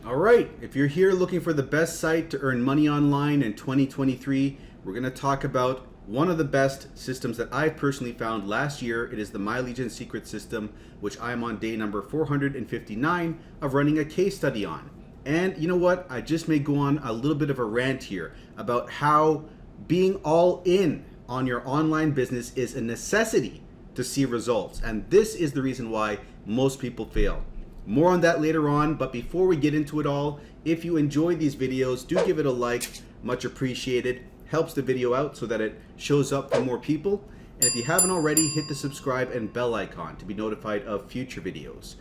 All right, if you're here looking for the best site to earn money online in 2023, we're going to talk about one of the best systems that I personally found last year. It is the My Legion Secret System, which I am on day number 459 of running a case study on. And you know what? I just may go on a little bit of a rant here about how being all in on your online business is a necessity to see results. And this is the reason why most people fail. More on that later on, but before we get into it all, if you enjoy these videos, do give it a like, much appreciated. Helps the video out so that it shows up for more people. And if you haven't already, hit the subscribe and bell icon to be notified of future videos.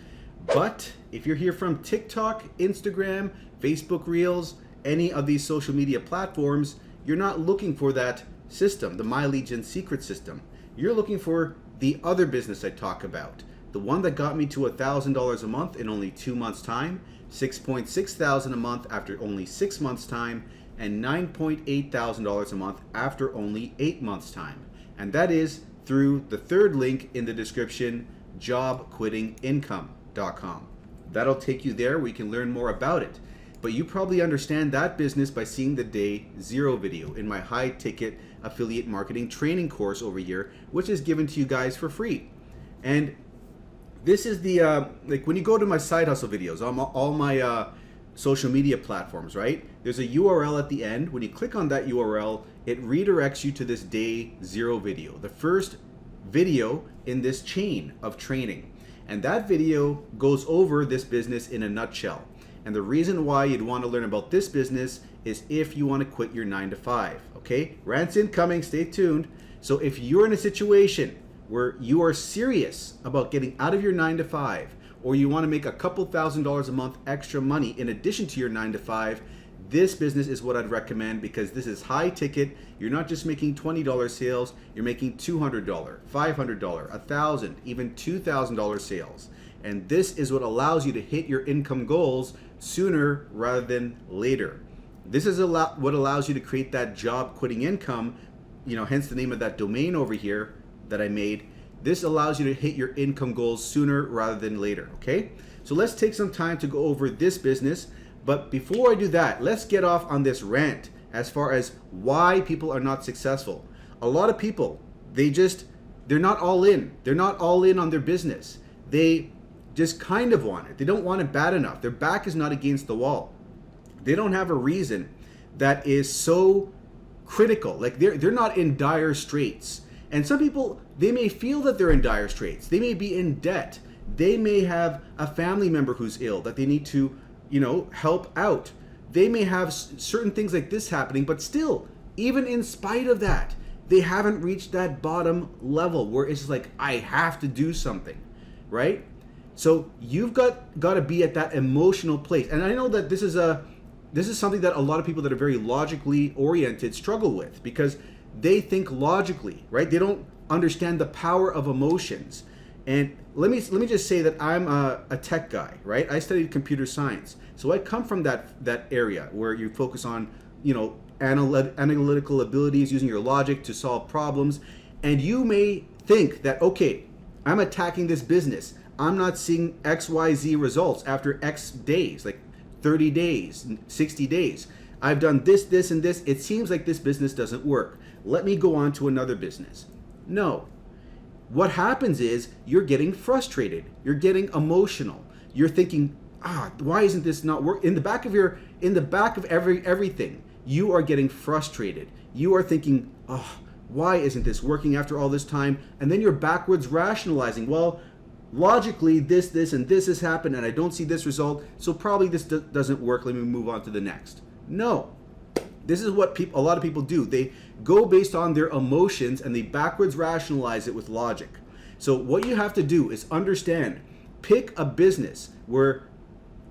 But if you're here from TikTok, Instagram, Facebook Reels, any of these social media platforms, you're not looking for that system, the My Legion Secret System. You're looking for the other business I talk about. The one that got me to $1,000 a month in only 2 months' time, $6,600 a month after only 6 months' time, and $9,800 a month after only 8 months' time. And that is through the third link in the description, jobquittingincome.com. That'll take you there where you can learn more about it. But you probably understand that business by seeing the day 0 video in my high ticket affiliate marketing training course over here, which is given to you guys for free. And this is the, like when you go to my side hustle videos, all my social media platforms, right? There's a URL at the end. When you click on that URL, it redirects you to this day 0 video, the first video in this chain of training. And that video goes over this business in a nutshell. And the reason why you'd want to learn about this business is if you want to quit your 9-to-5, okay? Rant's incoming, stay tuned. So if you're in a situation where you are serious about getting out of your 9-to-5, or you want to make a couple $1,000s a month extra money in addition to your 9-to-5, this business is what I'd recommend, because this is high ticket. You're not just making $20 sales, you're making $200, $500, $1,000, even $2,000 sales. And this is what allows you to hit your income goals sooner rather than later. This is what allows you to create that job quitting income, hence the name of that domain over here that I made. This allows you to hit your income goals sooner rather than later, okay? So let's take some time to go over this business. But before I do that, let's get off on this rant as far as why people are not successful. A lot of people, they're not all in. They're not all in on their business. They just kind of want it. They don't want it bad enough. Their back is not against the wall. They don't have a reason that is so critical. Like they're not in dire straits. And some people, they may feel that they're in dire straits. They may be in debt. They may have a family member who's ill that they need to, help out. They may have certain things like this happening, but still, even in spite of that, they haven't reached that bottom level where it's like, I have to do something, right? So you've got to be at that emotional place. And I know that this is something that a lot of people that are very logically oriented struggle with, because they think logically, right? They don't understand the power of emotions. And let me just say that I'm a tech guy, right? I studied computer science. So I come from that area where you focus on, analytical abilities, using your logic to solve problems. And you may think that, okay, I'm attacking this business. I'm not seeing XYZ results after X days, like 30 days, 60 days. I've done this, this, and this. It seems like this business doesn't work. Let me go on to another business. No. What happens is you're getting frustrated. You're getting emotional. You're thinking, why isn't this not working? In the back of everything, you are getting frustrated. You are thinking, why isn't this working after all this time? And then you're backwards rationalizing, well, logically, this, and this has happened, and I don't see this result, so probably this doesn't work. Let me move on to the next. No. This is what a lot of people do. They go based on their emotions and they backwards rationalize it with logic. So what you have to do is understand, pick a business where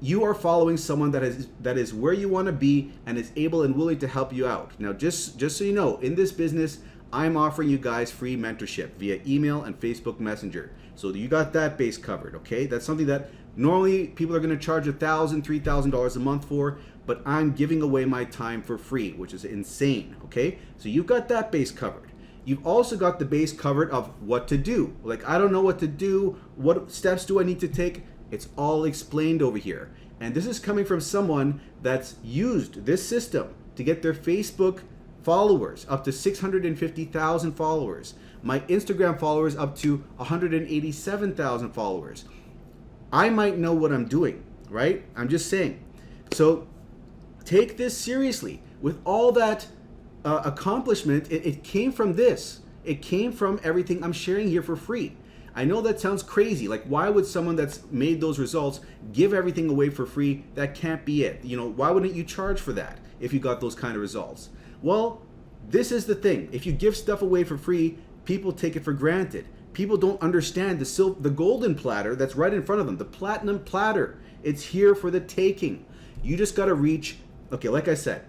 you are following someone that is where you want to be and is able and willing to help you out. Now, just so you know, in this business, I'm offering you guys free mentorship via email and Facebook Messenger. So you got that base covered, okay? That's something that normally people are going to charge $1,000, $3,000 a month for, but I'm giving away my time for free, which is insane, okay? So you've got that base covered. You've also got the base covered of what to do. Like, I don't know what to do. What steps do I need to take? It's all explained over here. And this is coming from someone that's used this system to get their Facebook followers up to 650,000 followers. My Instagram followers up to 187,000 followers. I might know what I'm doing, right? I'm just saying. So take this seriously. With all that accomplishment, it came from this. It came from everything I'm sharing here for free. I know that sounds crazy. Like, why would someone that's made those results give everything away for free? That can't be it. You know, why wouldn't you charge for that if you got those kind of results? Well, this is the thing. If you give stuff away for free, people take it for granted. People don't understand the golden platter that's right in front of them, the platinum platter. It's here for the taking. You just got to reach, okay, like I said,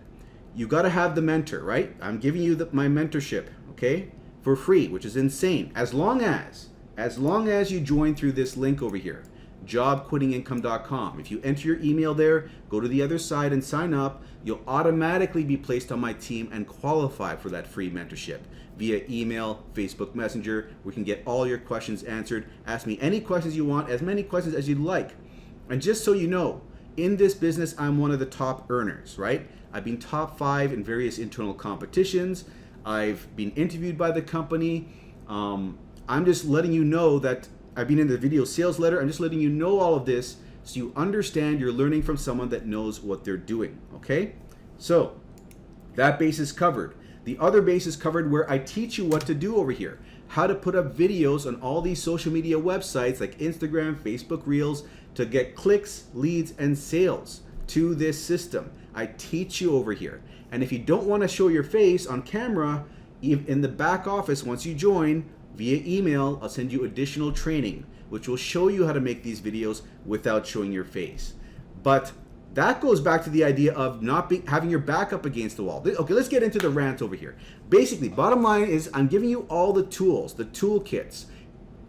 you got to have the mentor, right? I'm giving you my mentorship, okay, for free, which is insane. As long as you join through this link over here, jobquittingincome.com. If you enter your email there, go to the other side and sign up, you'll automatically be placed on my team and qualify for that free mentorship via email, Facebook Messenger. We can get all your questions answered. Ask me any questions you want, as many questions as you'd like. And just so you know, in this business, I'm one of the top earners, right? I've been top 5 in various internal competitions. I've been interviewed by the company. I'm just letting you know that I've been in the video sales letter. I'm just letting you know all of this so you understand you're learning from someone that knows what they're doing, okay? So that base is covered. The other base is covered where I teach you what to do over here. How to put up videos on all these social media websites like Instagram, Facebook Reels to get clicks, leads, and sales to this system. I teach you over here. And if you don't want to show your face on camera, in the back office, once you join, via email, I'll send you additional training, which will show you how to make these videos without showing your face. But that goes back to the idea of not having your back up against the wall. Okay, let's get into the rant over here. Basically, bottom line is I'm giving you all the tools, the toolkits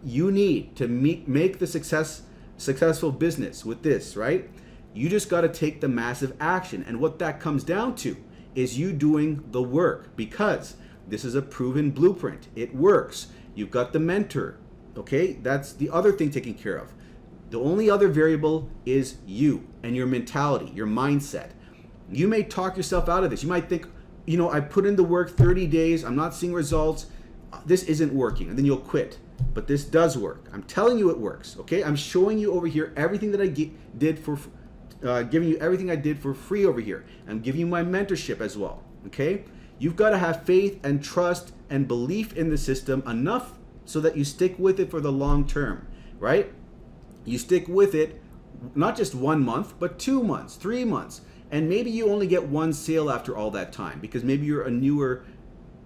you need to make the successful business with this, right? You just got to take the massive action. And what that comes down to is you doing the work, because this is a proven blueprint. It works. You've got the mentor, okay? That's the other thing taken care of. The only other variable is you and your mentality, your mindset. You may talk yourself out of this. You might think, you know, I put in the work 30 days, I'm not seeing results, this isn't working, and then you'll quit. But this does work. I'm telling you it works, okay? I'm showing you over here everything that I did for, giving you everything I did for free over here. I'm giving you my mentorship as well, okay? You've got to have faith and trust and belief in the system enough so that you stick with it for the long term, right? You stick with it, not just 1 month, but 2 months, 3 months. And maybe you only get one sale after all that time because maybe you're a newer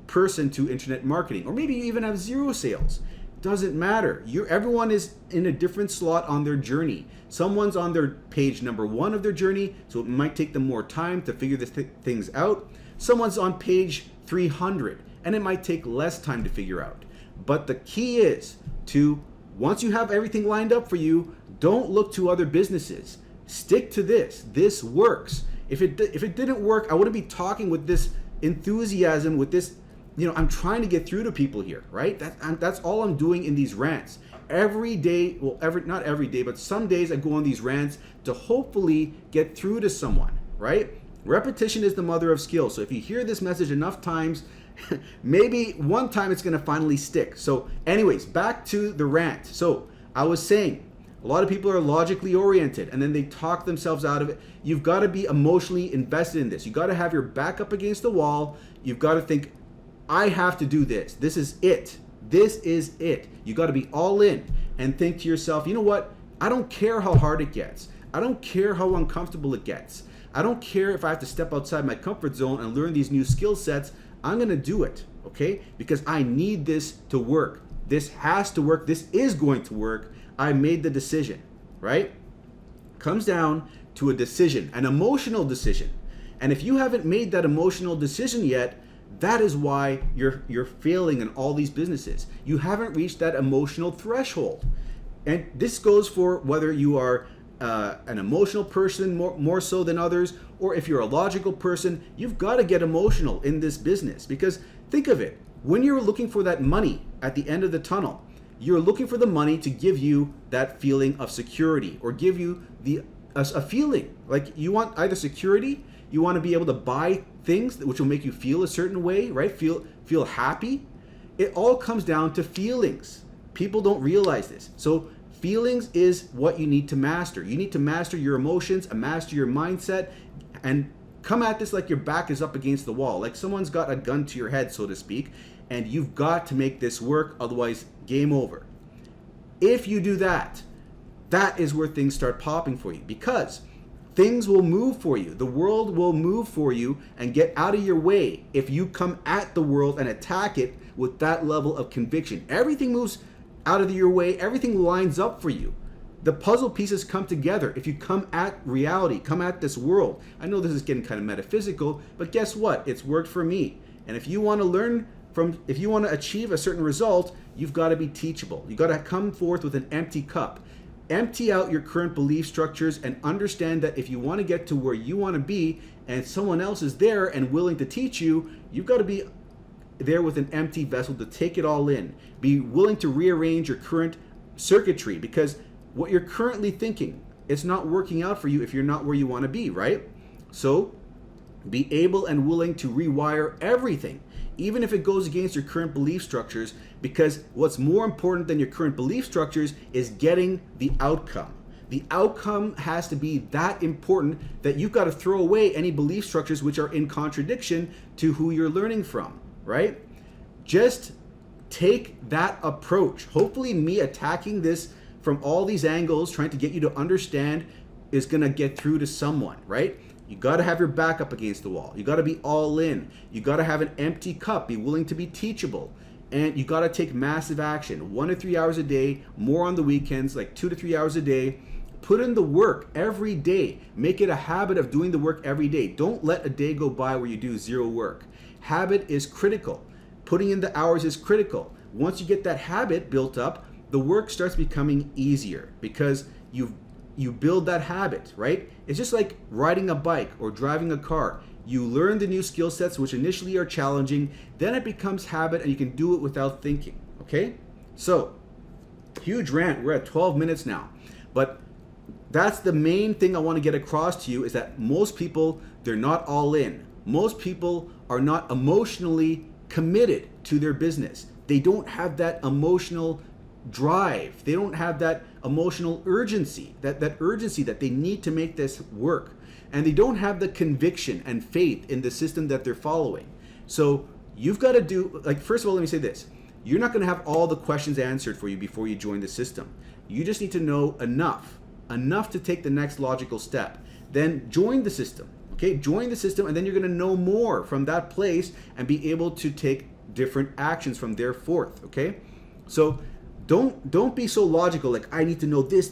person to internet marketing, or maybe you even have 0 sales. Doesn't matter. Everyone is in a different slot on their journey. Someone's on their page number 1 of their journey, so it might take them more time to figure the things out. Someone's on page 300, and it might take less time to figure out. But the key is to, once you have everything lined up for you, don't look to other businesses. Stick to this. This works. If it didn't work, I wouldn't be talking with this enthusiasm, with this, you know, I'm trying to get through to people here, right? That's all I'm doing in these rants. Every day, well, not every day, but some days I go on these rants to hopefully get through to someone, right? Repetition is the mother of skill. So if you hear this message enough times, maybe one time it's going to finally stick. So anyways, back to the rant. So I was saying, a lot of people are logically oriented and then they talk themselves out of it. You've got to be emotionally invested in this. You got to have your back up against the wall. You've got to think, I have to do this. This is it. This is it. You got to be all in and think to yourself, you know what? I don't care how hard it gets. I don't care how uncomfortable it gets. I don't care if I have to step outside my comfort zone and learn these new skill sets. I'm going to do it, okay? Because I need this to work. This has to work. This is going to work. I made the decision, right? Comes down to a decision, an emotional decision. And if you haven't made that emotional decision yet, that is why you're failing in all these businesses. You haven't reached that emotional threshold. And this goes for whether you are an emotional person more so than others, or if you're a logical person. You've got to get emotional in this business, because think of it, when you're looking for that money at the end of the tunnel, You're looking for the money to give you that feeling of security, or give you a feeling like you want either security, you want to be able to buy things which will make you feel a certain way, right? Feel happy. It all comes down to feelings. People don't realize this. So feelings is what you need to master. You need to master your emotions, master your mindset, and come at this like your back is up against the wall, like someone's got a gun to your head, so to speak, and you've got to make this work, otherwise game over. If you do that, that is where things start popping for you, because things will move for you. The world will move for you and get out of your way if you come at the world and attack it with that level of conviction. Everything moves out of your way, everything lines up for you. The puzzle pieces come together if you come at reality, come at this world. I know this is getting kind of metaphysical, but guess what? It's worked for me. And if you want to learn if you want to achieve a certain result, you've got to be teachable. You've got to come forth with an empty cup. Empty out your current belief structures and understand that if you want to get to where you want to be and someone else is there and willing to teach you, you've got to be there with an empty vessel to take it all in. Be willing to rearrange your current circuitry, because what you're currently thinking, it's not working out for you if you're not where you want to be, right? So be able and willing to rewire everything, even if it goes against your current belief structures, because what's more important than your current belief structures is getting the outcome. The outcome has to be that important that you've got to throw away any belief structures which are in contradiction to who you're learning from, right? Just take that approach. Hopefully me attacking this from all these angles, trying to get you to understand, is going to get through to someone, right? You got to have your back up against the wall. You got to be all in. You got to have an empty cup. Be willing to be teachable. And you got to take massive action. 1 to 3 hours a day, more on the weekends, like 2 to 3 hours a day. Put in the work every day. Make it a habit of doing the work every day. Don't let a day go by where you do zero work. Habit is critical. Putting in the hours is critical. Once you get that habit built up, the work starts becoming easier because you build that habit, right? It's just like riding a bike or driving a car. You learn the new skill sets which initially are challenging, then it becomes habit and you can do it without thinking, okay? So, huge rant, we're at 12 minutes now. But that's the main thing I want to get across to you, is that most people, they're not all in. Most people are not emotionally committed to their business. They don't have that emotional drive. They don't have that emotional urgency, that urgency that they need to make this work. And they don't have the conviction and faith in the system that they're following. So you've got to do, like, first of all, let me say this. You're not going to have all the questions answered for you before you join the system. You just need to know enough to take the next logical step. Then join the system, okay? Join the system, and then you're going to know more from that place and be able to take different actions from there forth, okay? So don't be so logical, like I need to know this,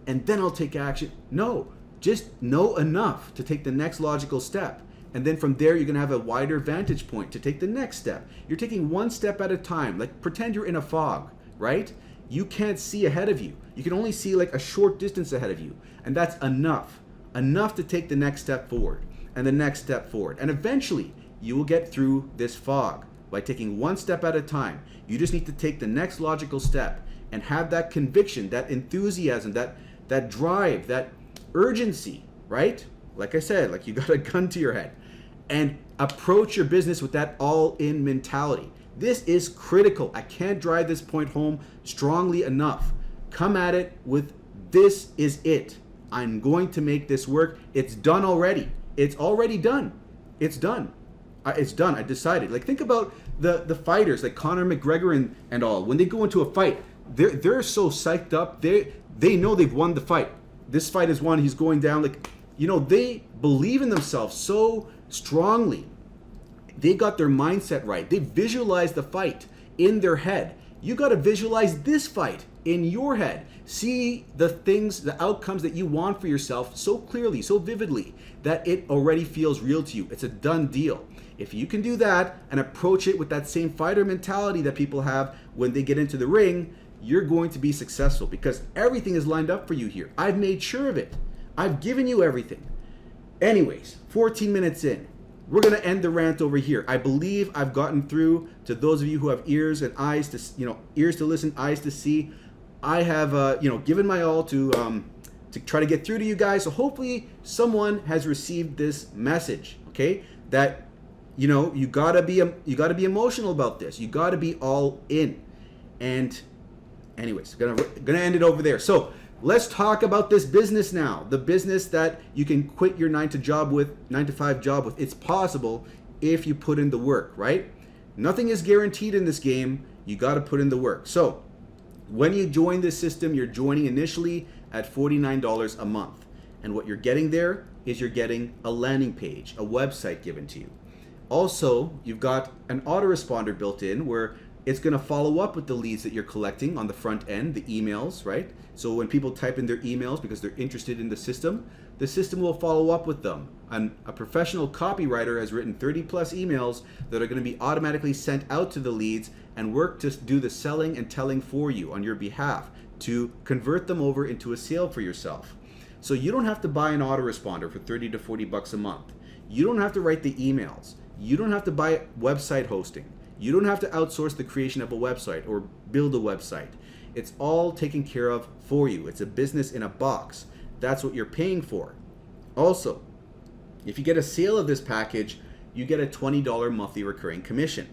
and then I'll take action. No, just know enough to take the next logical step. And then from there, you're gonna have a wider vantage point to take the next step. You're taking one step at a time. Like pretend you're in a fog, right? You can't see ahead of you. You can only see like a short distance ahead of you. And that's enough to take the next step forward and the next step forward. And eventually you will get through this fog by taking one step at a time. You just need to take the next logical step and have that conviction, that enthusiasm, that drive, that urgency, right? Like I said, like you got a gun to your head, and approach your business with that all-in mentality. This is critical. I can't drive this point home strongly enough. Come at it with, this is it. I'm going to make this work. It's done already. It's already done. It's done. It's done. I decided. Like, think about the fighters like Conor McGregor and all. When they go into a fight, they're so psyched up. They know they've won the fight. This fight is won. He's going down. Like, you know, they believe in themselves so strongly. They got their mindset right. They visualize the fight in their head. You got to visualize this fight in your head. See the things, the outcomes that you want for yourself so clearly, so vividly, that it already feels real to you. It's a done deal. If you can do that and approach it with that same fighter mentality that people have when they get into the ring, you're going to be successful because everything is lined up for you here. I've made sure of it. I've given you everything. Anyways, 14 minutes in. we're going to end the rant over here. I believe I've gotten through to those of you who have ears and eyes to, ears to listen, eyes to see. I have, given my all to try to get through to you guys. So hopefully someone has received this message, okay? That, you gotta be emotional about this. You gotta be all in. And anyways, gonna end it over there. So let's talk about this business now. The business that you can quit your 9 to 5 job with. It's possible if you put in the work, right? Nothing is guaranteed in this game. You got to put in the work. So when you join this system, you're joining initially at $49 a month. And what you're getting there is you're getting a landing page, a website given to you. Also, you've got an autoresponder built in where it's going to follow up with the leads that you're collecting on the front end, the emails, right? So when people type in their emails because they're interested in the system will follow up with them. And a professional copywriter has written 30 plus emails that are going to be automatically sent out to the leads and work to do the selling and telling for you on your behalf to convert them over into a sale for yourself. So you don't have to buy an autoresponder for 30 to 40 bucks a month. You don't have to write the emails. You don't have to buy website hosting. You don't have to outsource the creation of a website or build a website. It's all taken care of for you. It's a business in a box. That's what you're paying for. Also, if you get a sale of this package, you get a $20 monthly recurring commission.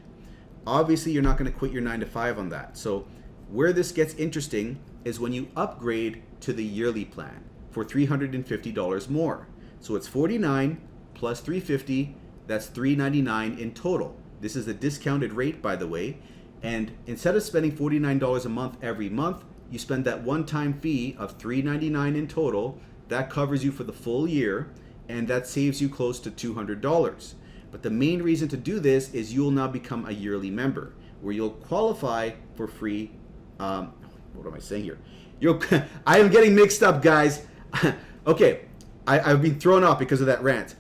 Obviously, you're not going to quit your 9 to 5 on that. So where this gets interesting is when you upgrade to the yearly plan for $350 more. So it's $49 plus $350, that's $399 in total. This is a discounted rate, by the way. And instead of spending $49 a month every month, you spend that one-time fee of $399 in total. That covers you for the full year, and that saves you close to $200. But the main reason to do this is you'll now become a yearly member, where you'll qualify for free. What am I saying here? I am getting mixed up, guys. Okay, I've been thrown off because of that rant.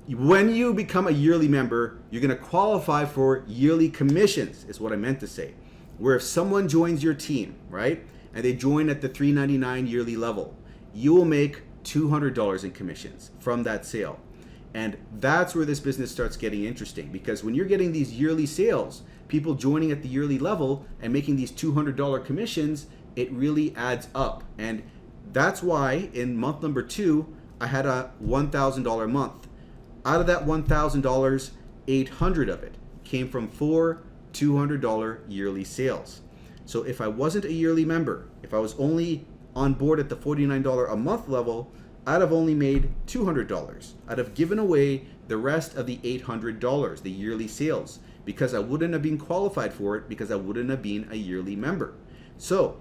When you become a yearly member, you're going to qualify for yearly commissions, is what I meant to say. Where if someone joins your team, right, and they join at the $399 yearly level, you will make $200 in commissions from that sale. And that's where this business starts getting interesting, because when you're getting these yearly sales, people joining at the yearly level and making these $200 commissions, it really adds up. And that's why in month number 2, I had a $1,000 month. Out of that $1,000, 800 of it came from 4 $200 yearly sales. So if I wasn't a yearly member, if I was only on board at the $49 a month level, I'd have only made $200. I'd have given away the rest of the $800, the yearly sales, because I wouldn't have been qualified for it, because I wouldn't have been a yearly member. So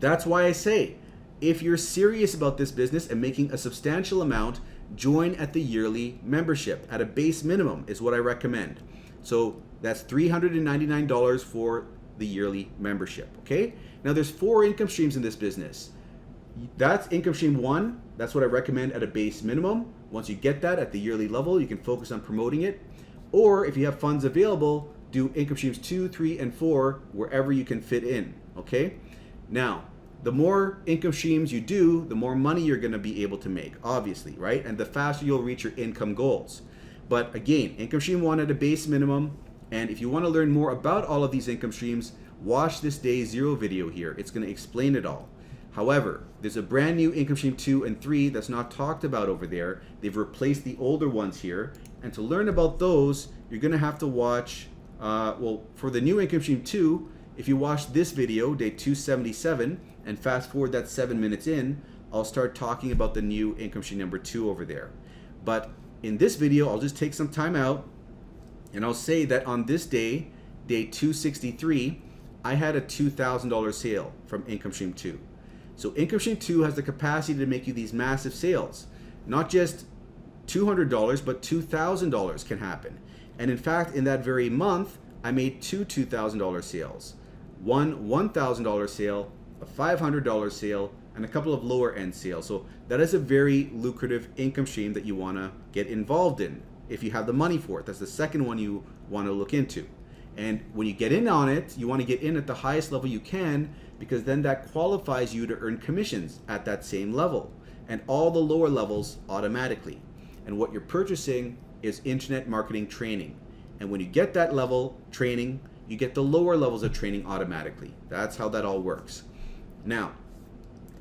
that's why I say, if you're serious about this business and making a substantial amount, join at the yearly membership at a base minimum is what I recommend. So that's $399 for the yearly membership, okay? Now there's 4 income streams in this business. That's income stream 1, that's what I recommend at a base minimum. Once you get that at the yearly level, you can focus on promoting it. Or if you have funds available, do income streams 2, 3, and 4 wherever you can fit in, okay? Now, the more income streams you do, the more money you're going to be able to make, obviously, right? And the faster you'll reach your income goals. But again, income stream 1 at a base minimum. And if you want to learn more about all of these income streams, watch this day 0 video here. It's going to explain it all. However, there's a brand new income stream 2 and 3 that's not talked about over there. They've replaced the older ones here. And to learn about those, you're going to have to watch, for the new income stream 2, if you watch this video, day 277, and fast forward that 7 minutes in, I'll start talking about the new income stream number 2 over there. But in this video, I'll just take some time out and I'll say that on this day, day 263, I had a $2,000 sale from income stream 2. So income stream 2 has the capacity to make you these massive sales. Not just $200, but $2,000 can happen. And in fact, in that very month, I made 2 $2,000 sales. One $1,000 sale, a $500 sale, and a couple of lower end sales. So that is a very lucrative income stream that you want to get involved in if you have the money for it. That's the second one you want to look into. And when you get in on it, you want to get in at the highest level you can, because then that qualifies you to earn commissions at that same level and all the lower levels automatically. And what you're purchasing is internet marketing training. And when you get that level training, you get the lower levels of training automatically. That's how that all works. Now,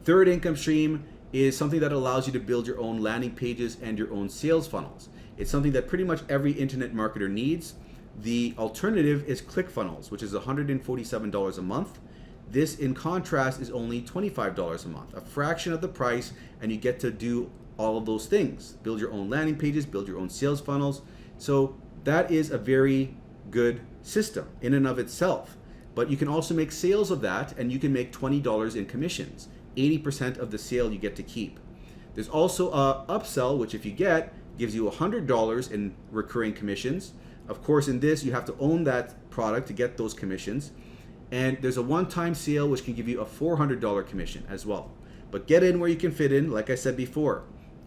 third income stream is something that allows you to build your own landing pages and your own sales funnels. It's something that pretty much every internet marketer needs. The alternative is ClickFunnels, which is $147 a month. This, in contrast, is only $25 a month, a fraction of the price, and you get to do all of those things. Build your own landing pages, build your own sales funnels. So that is a very good system in and of itself. But you can also make sales of that, and you can make $20 in commissions. 80% of the sale you get to keep. There's also a upsell, which if you get, gives you $100 in recurring commissions. Of course, in this, you have to own that product to get those commissions. And there's a one-time sale, which can give you a $400 commission as well. But get in where you can fit in, like I said before.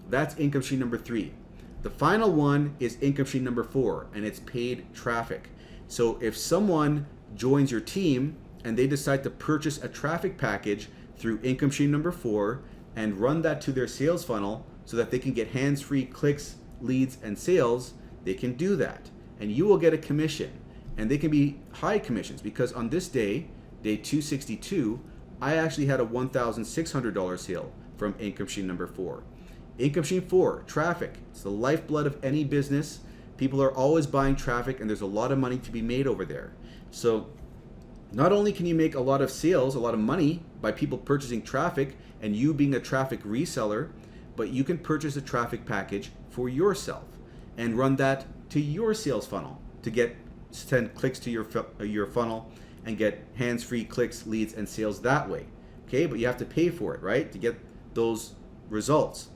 That's income stream number 3. The final one is income stream number 4, and it's paid traffic. So if someone joins your team and they decide to purchase a traffic package through income stream number 4 and run that to their sales funnel so that they can get hands-free clicks, leads, and sales, they can do that. And you will get a commission. And they can be high commissions, because on this day, day 262, I actually had a $1,600 sale from income stream number 4. Income stream 4, traffic. It's the lifeblood of any business. People are always buying traffic, and there's a lot of money to be made over there. So not only can you make a lot of sales, a lot of money by people purchasing traffic and you being a traffic reseller, but you can purchase a traffic package for yourself and run that to your sales funnel to get 10 clicks to your funnel and get hands-free clicks, leads, and sales that way. Okay, but you have to pay for it, right, to get those results.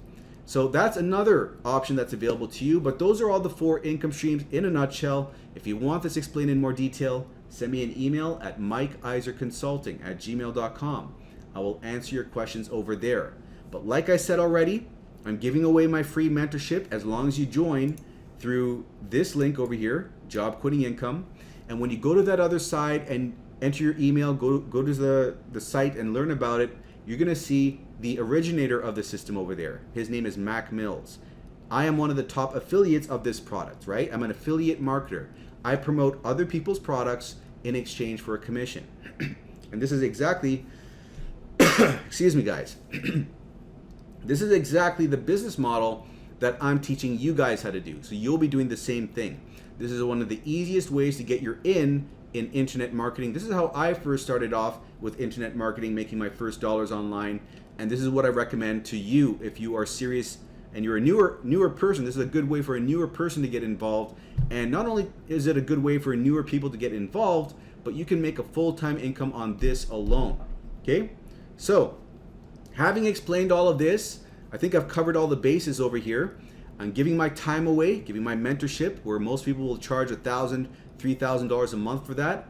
So that's another option that's available to you, but those are all the 4 income streams in a nutshell. If you want this explained in more detail, send me an email at mikeiserconsulting@gmail.com. I will answer your questions over there. But like I said already, I'm giving away my free mentorship as long as you join through this link over here, Job Quitting Income. And when you go to that other side and enter your email, go to the site and learn about it, you're going to see the originator of the system over there. His name is Mac Mills. I am one of the top affiliates of this product, right? I'm an affiliate marketer. I promote other people's products in exchange for a commission. And this is exactly, excuse me guys, this is exactly the business model that I'm teaching you guys how to do. So you'll be doing the same thing. This is one of the easiest ways to get your in internet marketing. This is how I first started off with internet marketing, making my first dollars online. And this is what I recommend to you if you are serious and you're a newer person. This is a good way for a newer person to get involved. And not only is it a good way for newer people to get involved, but you can make a full-time income on this alone. Okay? So, having explained all of this, I think I've covered all the bases over here. I'm giving my time away, giving my mentorship, where most people will charge $1,000, $3,000 a month for that.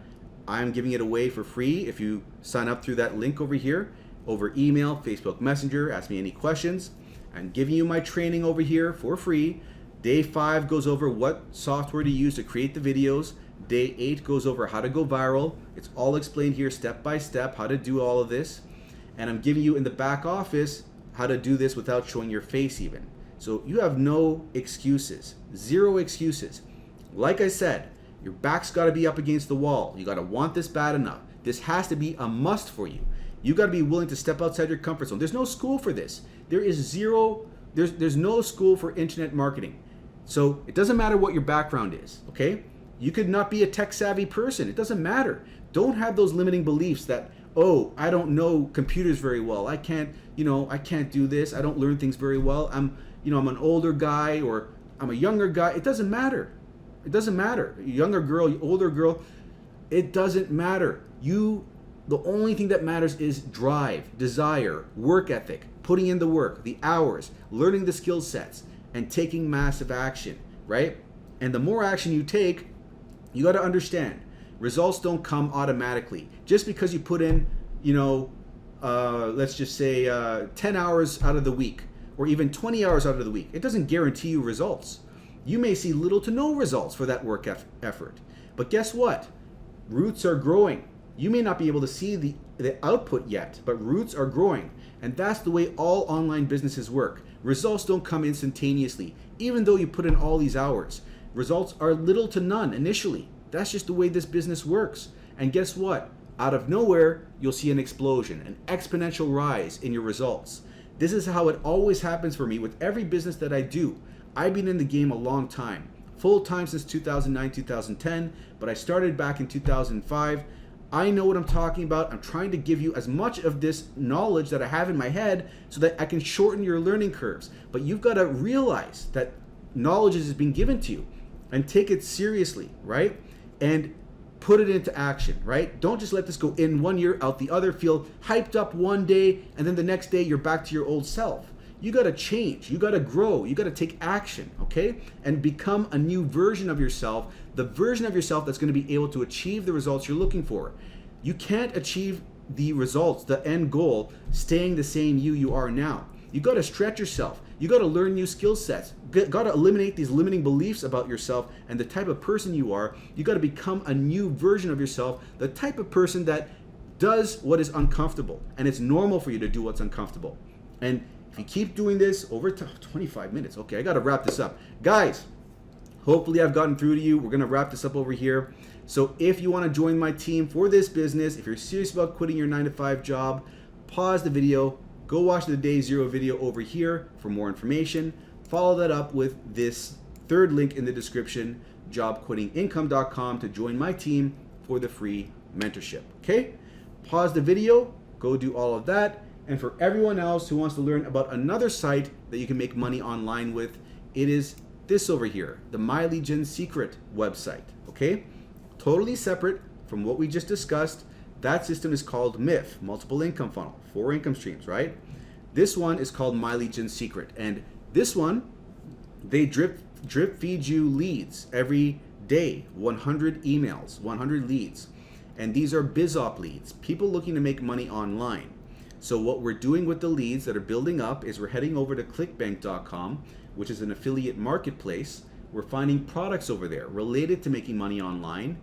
I'm giving it away for free if you sign up through that link over here, over email, Facebook Messenger, ask me any questions. I'm giving you my training over here for free. Day 5 goes over what software to use to create the videos. Day 8 goes over how to go viral. It's all explained here step by step, how to do all of this. And I'm giving you in the back office how to do this without showing your face even. So you have no excuses, 0 excuses. Like I said, your back's got to be up against the wall. You got to want this bad enough. This has to be a must for you. You got to be willing to step outside your comfort zone. There's no school for this. There's no school for internet marketing. So it doesn't matter what your background is, okay? You could not be a tech savvy person. It doesn't matter. Don't have those limiting beliefs that, oh, I don't know computers very well. I can't do this. I don't learn things very well. I'm an older guy, or I'm a younger guy. It doesn't matter. It doesn't matter. Younger girl, older girl, it doesn't matter. The only thing that matters is drive, desire, work ethic, putting in the work, the hours, learning the skill sets, and taking massive action, right? And the more action you take, you got to understand, results don't come automatically. Just because you put in, let's just say 10 hours out of the week, or even 20 hours out of the week, it doesn't guarantee you results. You may see little to no results for that work effort. But guess what? Roots are growing. You may not be able to see the output yet, but roots are growing. And that's the way all online businesses work. Results don't come instantaneously. Even though you put in all these hours, results are little to none initially. That's just the way this business works. And guess what? Out of nowhere, you'll see an explosion, an exponential rise in your results. This is how it always happens for me with every business that I do. I've been in the game a long time, full time since 2009, 2010, but I started back in 2005. I know what I'm talking about. I'm trying to give you as much of this knowledge that I have in my head so that I can shorten your learning curves. But you've got to realize that knowledge is being given to you and take it seriously, right? And put it into action, right? Don't just let this go in one year, out the other, feel hyped up one day, and then the next day you're back to your old self. You got to change, you got to grow, you got to take action, okay? And become a new version of yourself, the version of yourself that's going to be able to achieve the results you're looking for. You can't achieve the results, the end goal, staying the same you are now. You got to stretch yourself. You got to learn new skill sets. Got to eliminate these limiting beliefs about yourself and the type of person you are. You got to become a new version of yourself, the type of person that does what is uncomfortable. And it's normal for you to do what's uncomfortable. And if you keep doing this over 25 minutes, okay, I got to wrap this up. Guys, hopefully I've gotten through to you. We're going to wrap this up over here. So if you want to join my team for this business, if you're serious about quitting your 9-to-5 job, pause the video. Go watch the day 0 video over here for more information. Follow that up with this third link in the description, jobquittingincome.com, to join my team for the free mentorship. Okay? Pause the video, go do all of that. And for everyone else who wants to learn about another site that you can make money online with, it is this over here, the My Legion Secret website. Okay? Totally separate from what we just discussed. That system is called MIF, Multiple Income Funnel, 4 income streams, right? This one is called My Legion Secret. And this one, they drip feed you leads every day, 100 emails, 100 leads. And these are BizOp leads, people looking to make money online. So what we're doing with the leads that are building up is we're heading over to clickbank.com, which is an affiliate marketplace. We're finding products over there related to making money online.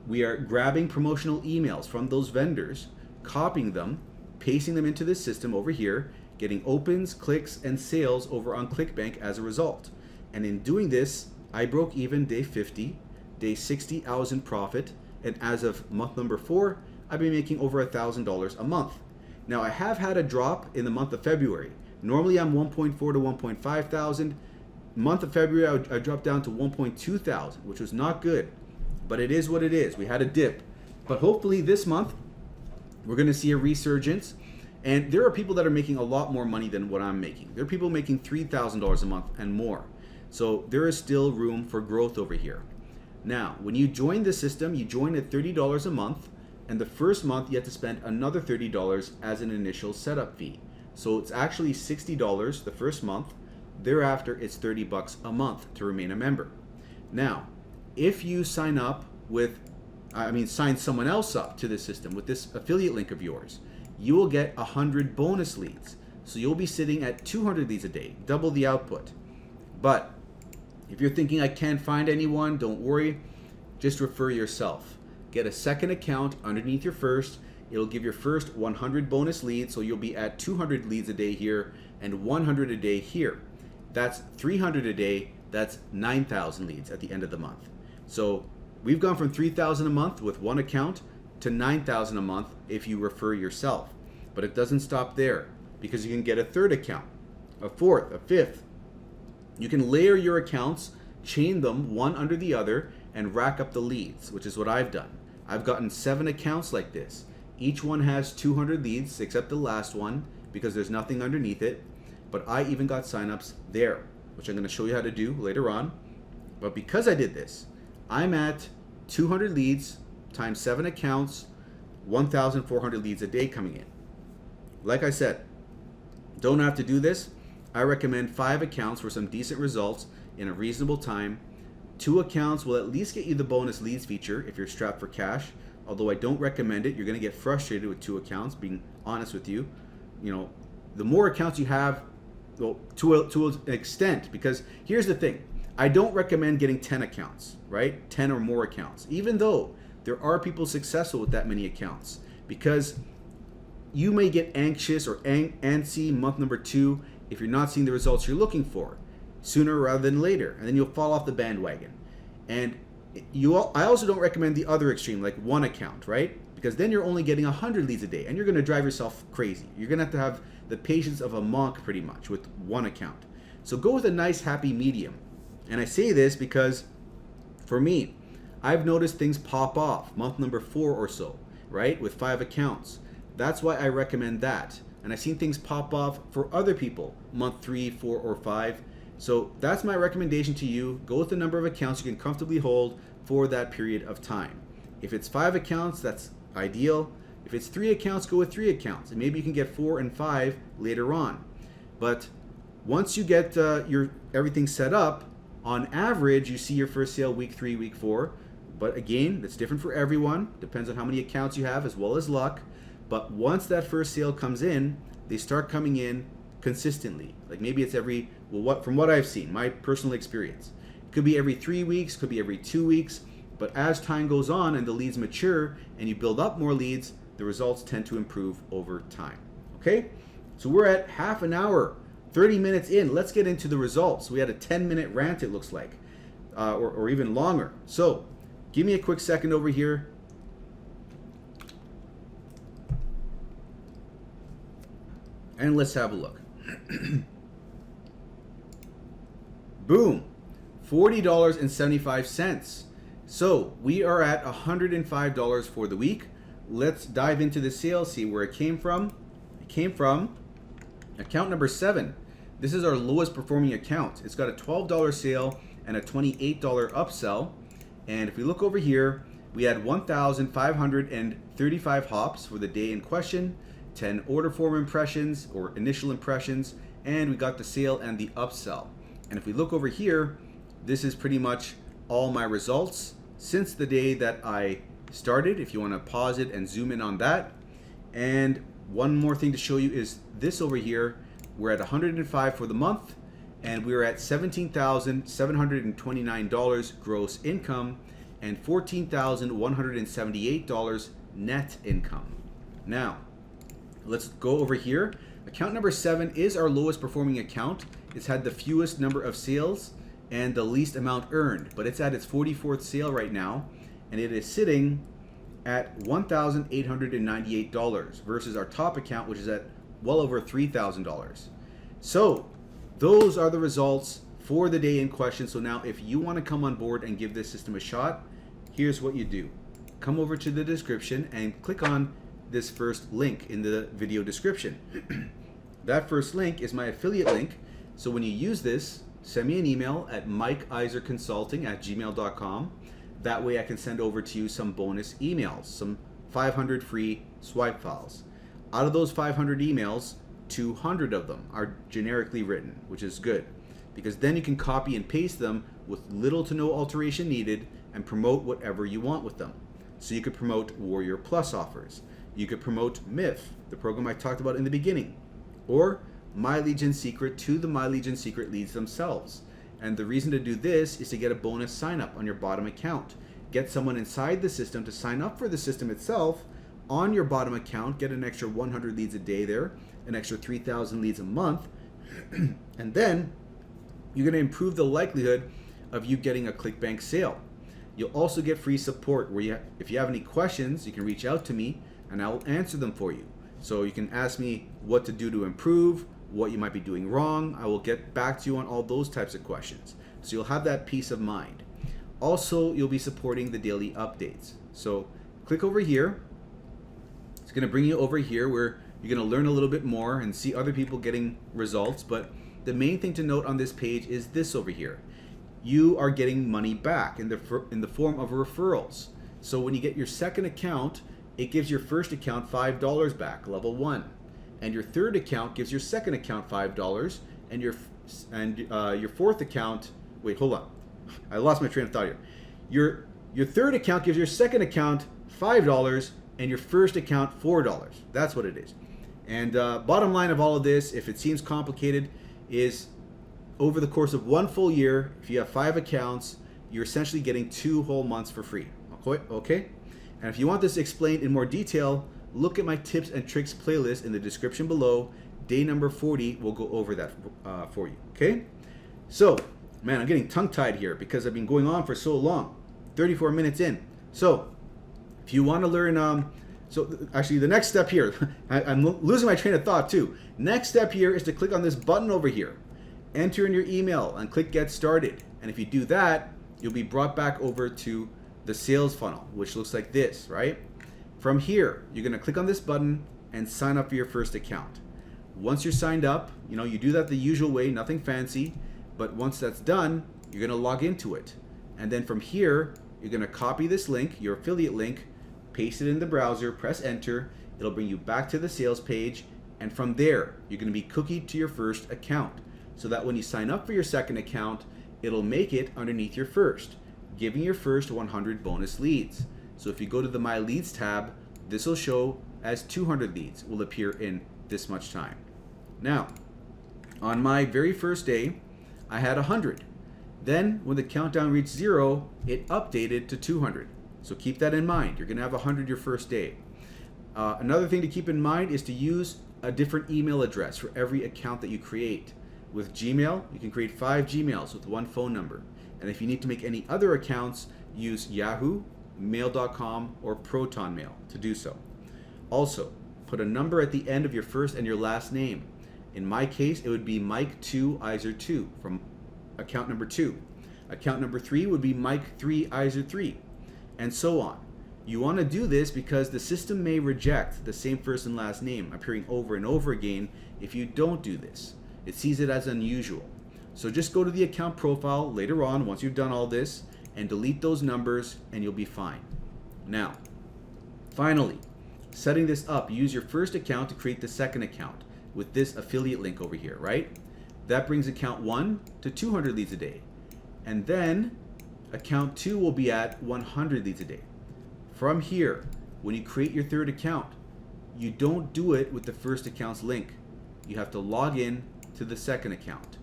We are grabbing promotional emails from those vendors, copying them, pasting them into this system over here, getting opens, clicks, and sales over on Clickbank as a result. And in doing this, I broke even day 50, day 60, I was in profit, and as of month number 4, I've been making over $1,000 a month. Now I have had a drop in the month of February. Normally I'm 1.4 to 1.5 thousand. Month of February I dropped down to 1.2 thousand, which was not good. But it is what it is. We had a dip. But hopefully this month, we're going to see a resurgence. And there are people that are making a lot more money than what I'm making. There are people making $3,000 a month and more. So there is still room for growth over here. Now, when you join the system, you join at $30 a month. And the first month, you have to spend another $30 as an initial setup fee. So it's actually $60 the first month. Thereafter, it's $30 a month to remain a member. Now, if you sign up with, sign someone else up to the system with this affiliate link of yours, you will get 100 bonus leads. So you'll be sitting at 200 leads a day, double the output. But if you're thinking I can't find anyone, don't worry, just refer yourself. Get a second account underneath your first. It'll give your first 100 bonus leads, so you'll be at 200 leads a day here and 100 a day here. That's 300 a day. That's 9,000 leads at the end of the month. So we've gone from 3,000 a month with one account to 9,000 a month if you refer yourself. But it doesn't stop there, because you can get a third account, a fourth, a fifth. You can layer your accounts, chain them one under the other, and rack up the leads, which is what I've done. I've gotten 7 accounts like this. Each one has 200 leads, except the last one, because there's nothing underneath it. But I even got signups there, which I'm going to show you how to do later on. But because I did this, I'm at 200 leads times 7 accounts, 1,400 leads a day coming in. Like I said, don't have to do this. I recommend 5 accounts for some decent results in a reasonable time. 2 accounts will at least get you the bonus leads feature if you're strapped for cash. Although I don't recommend it. You're going to get frustrated with 2 accounts, being honest with you. You know, the more accounts you have, well, to an extent, because here's the thing. I don't recommend getting 10 accounts, right? 10 or more accounts, even though there are people successful with that many accounts, because you may get anxious or antsy month number 2 if you're not seeing the results you're looking for sooner rather than later, and then you'll fall off the bandwagon. And I also don't recommend the other extreme, like one account, right? Because then you're only getting 100 leads a day, and you're going to drive yourself crazy. You're going to have the patience of a monk pretty much with one account. So go with a nice happy medium. And I say this because for me, I've noticed things pop off month number 4 or so, right? With 5 accounts. That's why I recommend that. And I've seen things pop off for other people, month 3, 4, or 5. So that's my recommendation to you. Go with the number of accounts you can comfortably hold for that period of time. If it's 5 accounts, that's ideal. If it's 3 accounts, go with 3 accounts. And maybe you can get 4 and 5 later on. But once you get everything set up, on average, you see your first sale week 3, week 4. But again, that's different for everyone. Depends on how many accounts you have as well as luck. But once that first sale comes in, they start coming in consistently. Like maybe it's from what I've seen, my personal experience. It could be every 3 weeks, could be every 2 weeks. But as time goes on and the leads mature and you build up more leads, the results tend to improve over time. Okay? So we're at half an hour, 30 minutes in. Let's get into the results. We had a 10-minute rant, it looks like, or even longer. So give me a quick second over here. And let's have a look. Boom, $40.75. So we are at $105 for the week. Let's dive into the sale, see where it came from. It came from account number 7. This is our lowest performing account. It's got a $12 sale and a $28 upsell. And if we look over here, we had 1,535 hops for the day in question, 10 order form impressions or initial impressions, and we got the sale and the upsell. And if we look over here, this is pretty much all my results since the day that I started. If you want to pause it and zoom in on that. And one more thing to show you is this over here. We're at 105 for the month, and we're at $17,729 gross income and $14,178 net income. Now, let's go over here. Account number 7 is our lowest performing account. It's had the fewest number of sales and the least amount earned, but it's at its 44th sale right now, and it is sitting at $1,898 versus our top account, which is at well over $3,000. So those are the results for the day in question. So now if you want to come on board and give this system a shot, here's what you do. Come over to the description and click on this first link in the video description. That first link is my affiliate link. So when you use this, send me an email at mikeiserconsulting@gmail.com. That way I can send over to you some bonus emails, some 500 free swipe files. Out of those 500 emails, 200 of them are generically written, which is good, because then you can copy and paste them with little to no alteration needed and promote whatever you want with them. So you could promote Warrior Plus offers. You could promote MIF, the program I talked about in the beginning, or My Legion Secret to the My Legion Secret leads themselves. And the reason to do this is to get a bonus sign up on your bottom account. Get someone inside the system to sign up for the system itself on your bottom account, get an extra 100 leads a day there, an extra 3,000 leads a month, and then you're going to improve the likelihood of you getting a Clickbank sale. You'll also get free support where if you have any questions, you can reach out to me and I'll answer them for you. So you can ask me what to do to improve, what you might be doing wrong. I will get back to you on all those types of questions. So you'll have that peace of mind. Also, you'll be supporting the daily updates. So click over here. It's going to bring you over here where you're going to learn a little bit more and see other people getting results. But the main thing to note on this page is this over here. You are getting money back in the form of referrals. So when you get your second account, it gives your first account $5 back, level 1. And your third account gives your second account $5, and your fourth account, wait, hold on. I lost my train of thought here. Your third account gives your second account $5 and your first account $4. That's what it is. And bottom line of all of this, if it seems complicated, is over the course of one full year, if you have 5 accounts, you're essentially getting 2 whole months for free. Okay? And if you want this explained in more detail, look at my tips and tricks playlist in the description below. day number 40, we'll go over that for you, okay? So, man, I'm getting tongue-tied here because I've been going on for so long, 34 minutes in. So, if you want to learn, actually the next step here, I'm losing my train of thought too. Next step here is to click on this button over here, enter in your email and click Get Started. And if you do that, you'll be brought back over to the sales funnel, which looks like this, right? From here, you're going to click on this button and sign up for your first account. Once you're signed up, you do that the usual way, nothing fancy, but once that's done, you're going to log into it. And then from here, you're going to copy this link, your affiliate link, paste it in the browser, press enter, it'll bring you back to the sales page, and from there, you're going to be cookied to your first account, so that when you sign up for your second account, it'll make it underneath your first, giving your first 100 bonus leads. So if you go to the My Leads tab, this will show as 200 leads will appear in this much time. Now, on my very first day, I had 100. Then when the countdown reached 0, it updated to 200. So keep that in mind. You're going to have 100 your first day. Another thing to keep in mind is to use a different email address for every account that you create. With Gmail, you can create 5 Gmails with one phone number. And if you need to make any other accounts, use Yahoo, Mail.com, or Proton Mail to do so. Also, put a number at the end of your first and your last name. In my case, it would be Mike2 Iser 2 from account number 2. Account number 3 would be Mike3 Iser 3, and so on. You want to do this because the system may reject the same first and last name appearing over and over again if you don't do this. It sees it as unusual. So just go to the account profile later on once you've done all this and delete those numbers and you'll be fine. Now, finally, setting this up, use your first account to create the second account with this affiliate link over here, right? That brings account 1 to 200 leads a day. And then account 2 will be at 100 leads a day. From here, when you create your third account, you don't do it with the first account's link. You have to log in to the second account.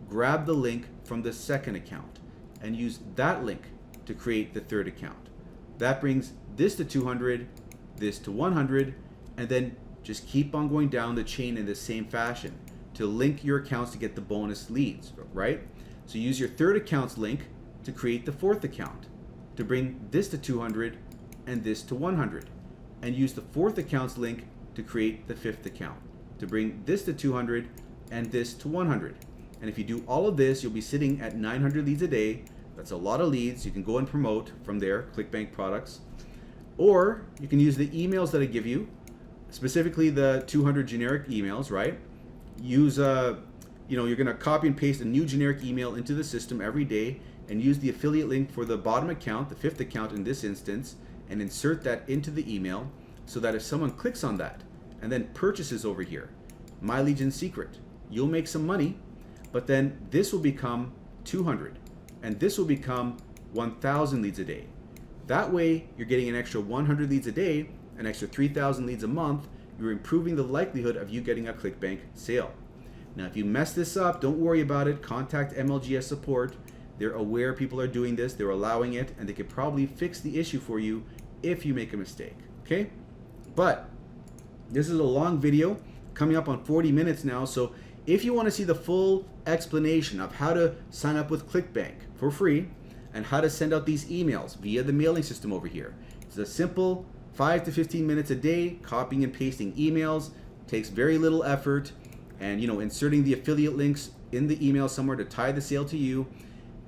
Grab the link from the second account and use that link to create the third account. That brings this to 200, this to 100, and then just keep on going down the chain in the same fashion to link your accounts to get the bonus leads, right? So use your third account's link to create the fourth account, to bring this to 200 and this to 100, and use the fourth account's link to create the fifth account, to bring this to 200 and this to 100. And if you do all of this, you'll be sitting at 900 leads a day. That's a lot of leads. You can go and promote from there, Clickbank products. Or you can use the emails that I give you, specifically the 200 generic emails, right? Use you're going to copy and paste a new generic email into the system every day and use the affiliate link for the bottom account, the fifth account in this instance, and insert that into the email so that if someone clicks on that and then purchases over here, My Legion Secret, you'll make some money, but then this will become 200 and this will become 1,000 leads a day. That way, you're getting an extra 100 leads a day, an extra 3,000 leads a month. You're improving the likelihood of you getting a Clickbank sale. Now, if you mess this up, don't worry about it. Contact MLGS support. They're aware people are doing this. They're allowing it, and they could probably fix the issue for you if you make a mistake, okay? But this is a long video coming up on 40 minutes now, so if you want to see the full explanation of how to sign up with Clickbank for free and how to send out these emails via the mailing system over here, it's a simple 5 to 15 minutes a day, copying and pasting emails, takes very little effort, and inserting the affiliate links in the email somewhere to tie the sale to you.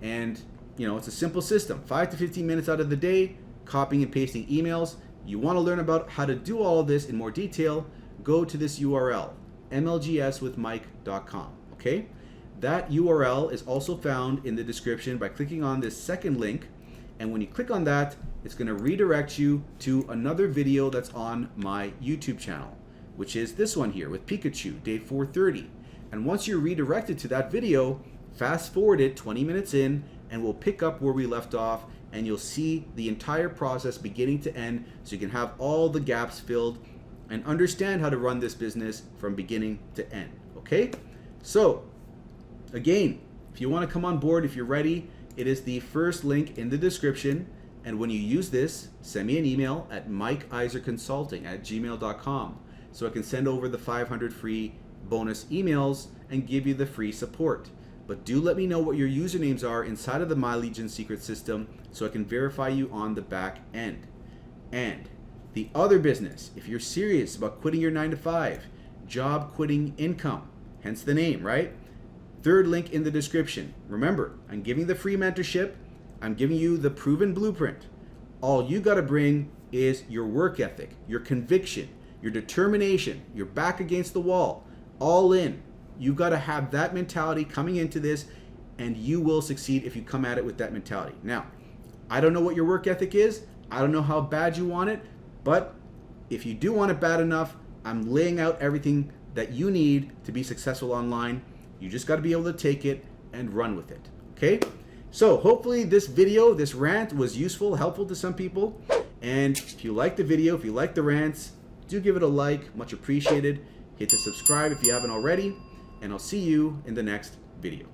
And it's a simple system, 5 to 15 minutes out of the day, copying and pasting emails. You want to learn about how to do all of this in more detail, go to this URL, MLGSwithMike.com, okay? That URL is also found in the description by clicking on this second link, and when you click on that, it's going to redirect you to another video that's on my YouTube channel, which is this one here with Pikachu, day 430. And once you're redirected to that video, fast forward it 20 minutes in, and we'll pick up where we left off, and you'll see the entire process beginning to end, so you can have all the gaps filled and understand how to run this business from beginning to end, okay? So, again, if you want to come on board, if you're ready, it is the first link in the description, and when you use this, send me an email at mikeiserconsulting@gmail.com so I can send over the 500 free bonus emails and give you the free support. But do let me know what your usernames are inside of the My Legion secret system so I can verify you on the back end. And the other business, if you're serious about quitting your 9-to-5, job quitting income, hence the name, right? Third link in the description. Remember, I'm giving the free mentorship. I'm giving you the proven blueprint. All you got to bring is your work ethic, your conviction, your determination, your back against the wall, all in. You got to have that mentality coming into this, and you will succeed if you come at it with that mentality. Now, I don't know what your work ethic is. I don't know how bad you want it, but if you do want it bad enough, I'm laying out everything that you need to be successful online. You just got to be able to take it and run with it. Okay? So hopefully this video, this rant was useful, helpful to some people. And if you like the video, if you like the rants, do give it a like, much appreciated. Hit the subscribe if you haven't already. And I'll see you in the next video.